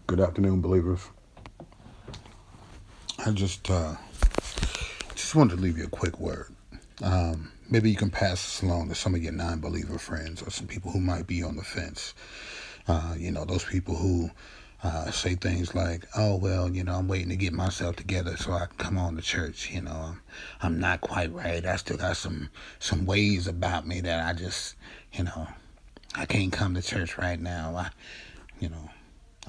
Good afternoon, believers. I just wanted to leave you a quick word. Maybe you can pass this along to some of your non-believer friends or some people who might be on the fence. Those people who say things like, "Oh well, I'm waiting to get myself together so I can come on to church. I'm not quite right. I still got some ways about me that you know, I can't come to church right now. You know,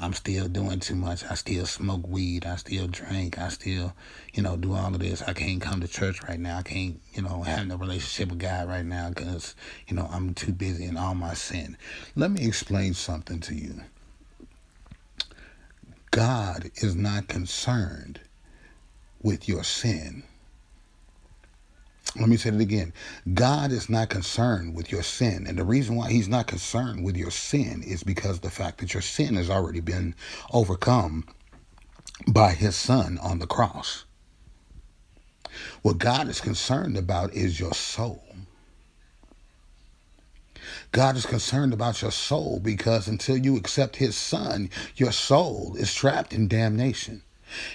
I'm still doing too much. I still smoke weed. I still drink. I still, do all of this. I can't come to church right now. I can't, have no relationship with God right now because, I'm too busy in all my sin." Let me explain something to you. God is not concerned with your sin. Let me say it again. God is not concerned with your sin. And the reason why he's not concerned with your sin is because of the fact that your sin has already been overcome by his son on the cross. What God is concerned about is your soul. God is concerned about your soul because until you accept his son, your soul is trapped in damnation.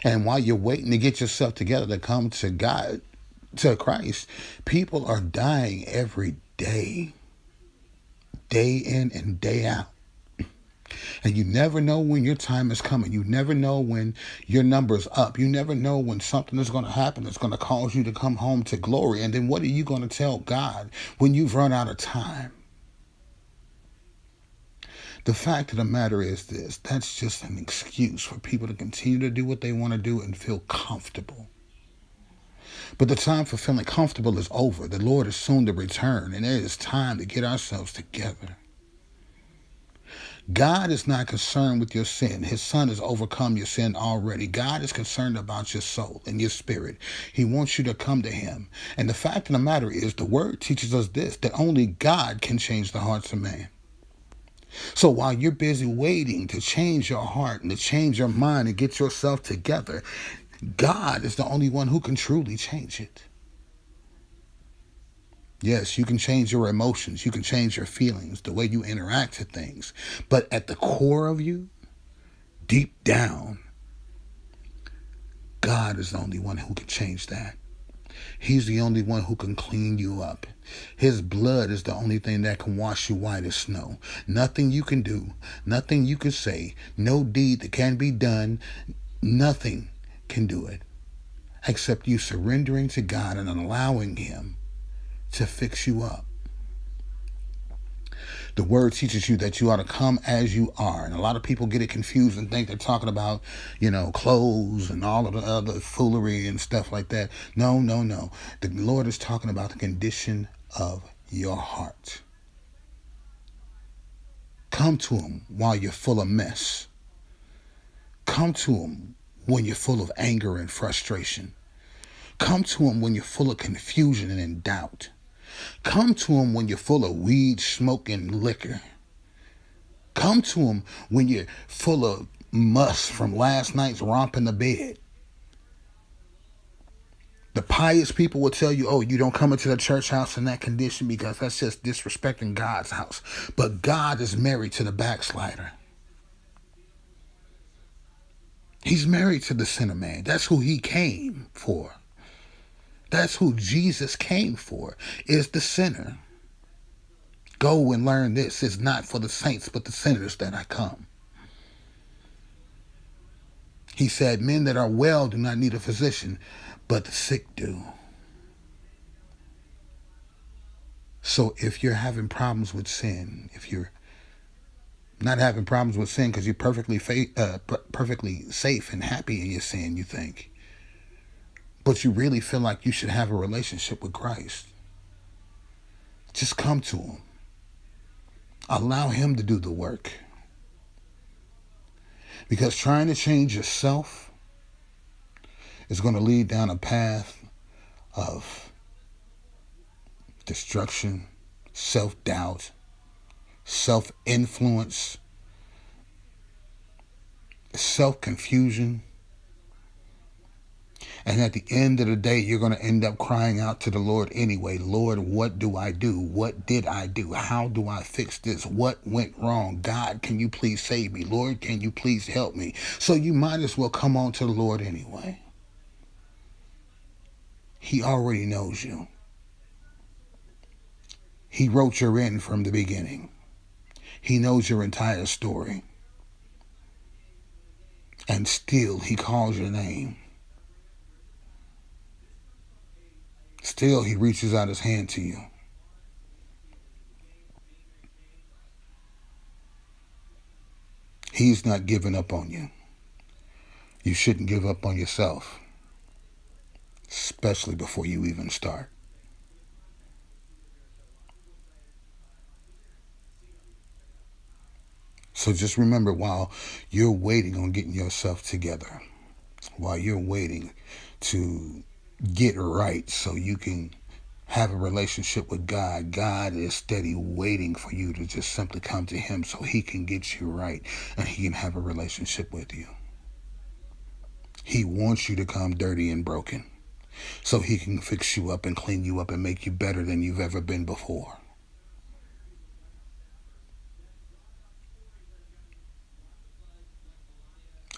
And while you're waiting to get yourself together to come to God, to Christ, people are dying every day in and day out. And you never know when your time is coming. You never know when your number's up. You never know when something is going to happen that's going to cause you to come home to glory. And then what are you going to tell God when you've run out of time? The fact of the matter is this: that's just an excuse for people to continue to do what they want to do and feel comfortable. But the time for feeling comfortable is over. The Lord is soon to return, and it is time to get ourselves together. God is not concerned with your sin. His son has overcome your sin already. God is concerned about your soul and your spirit. He wants you to come to him. And the fact of the matter is, the word teaches us this, that only God can change the hearts of man. So while you're busy waiting to change your heart and to change your mind and get yourself together, God is the only one who can truly change it. Yes, you can change your emotions. You can change your feelings, the way you interact with things. But at the core of you, deep down, God is the only one who can change that. He's the only one who can clean you up. His blood is the only thing that can wash you white as snow. Nothing you can do, nothing you can say, no deed that can be done, nothing can do it except you surrendering to God and allowing him to fix you up. The word teaches you that you ought to come as you are. And a lot of people get it confused and think they're talking about, clothes and all of the other foolery and stuff like that. No, no, no. The Lord is talking about the condition of your heart. Come to him while you're full of mess. Come to him when you're full of anger and frustration. Come to him when you're full of confusion and in doubt. Come to him when you're full of weed, smoke, and liquor. Come to him when you're full of must from last night's romp in the bed. The pious people will tell you, "Oh, you don't come into the church house in that condition because that's just disrespecting God's house." But God is married to the backslider. He's married to the sinner man. That's who he came for. That's who Jesus came for, is the sinner. Go and learn this. It's not for the saints, but the sinners that I come. He said, "Men that are well do not need a physician, but the sick do." So if you're having problems with sin, if you're not having problems with sin because you're perfectly safe and happy in your sin, you think, but you really feel like you should have a relationship with Christ, just come to him. Allow him to do the work. Because trying to change yourself is going to lead down a path of destruction, self-doubt, self-influence, self-confusion. And at the end of the day, you're going to end up crying out to the Lord anyway. Lord, what do I do? What did I do? How do I fix this? What went wrong? God, can you please save me? Lord, can you please help me? So you might as well come on to the Lord anyway. He already knows you. He wrote your end from the beginning. He knows your entire story. And still he calls your name. Still he reaches out his hand to you. He's not giving up on you. You shouldn't give up on yourself, especially before you even start. So just remember, while you're waiting on getting yourself together, while you're waiting to get right so you can have a relationship with God, God is steady waiting for you to just simply come to him so he can get you right and he can have a relationship with you. He wants you to come dirty and broken so he can fix you up and clean you up and make you better than you've ever been before.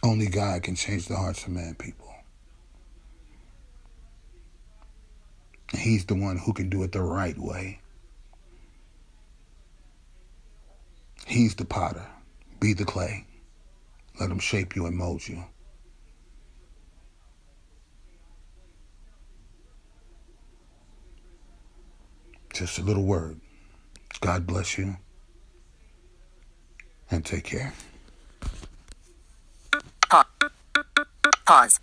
Only God can change the hearts of man, people. He's the one who can do it the right way. He's the potter. Be the clay. Let him shape you and mold you. Just a little word. God bless you. And take care. Pause.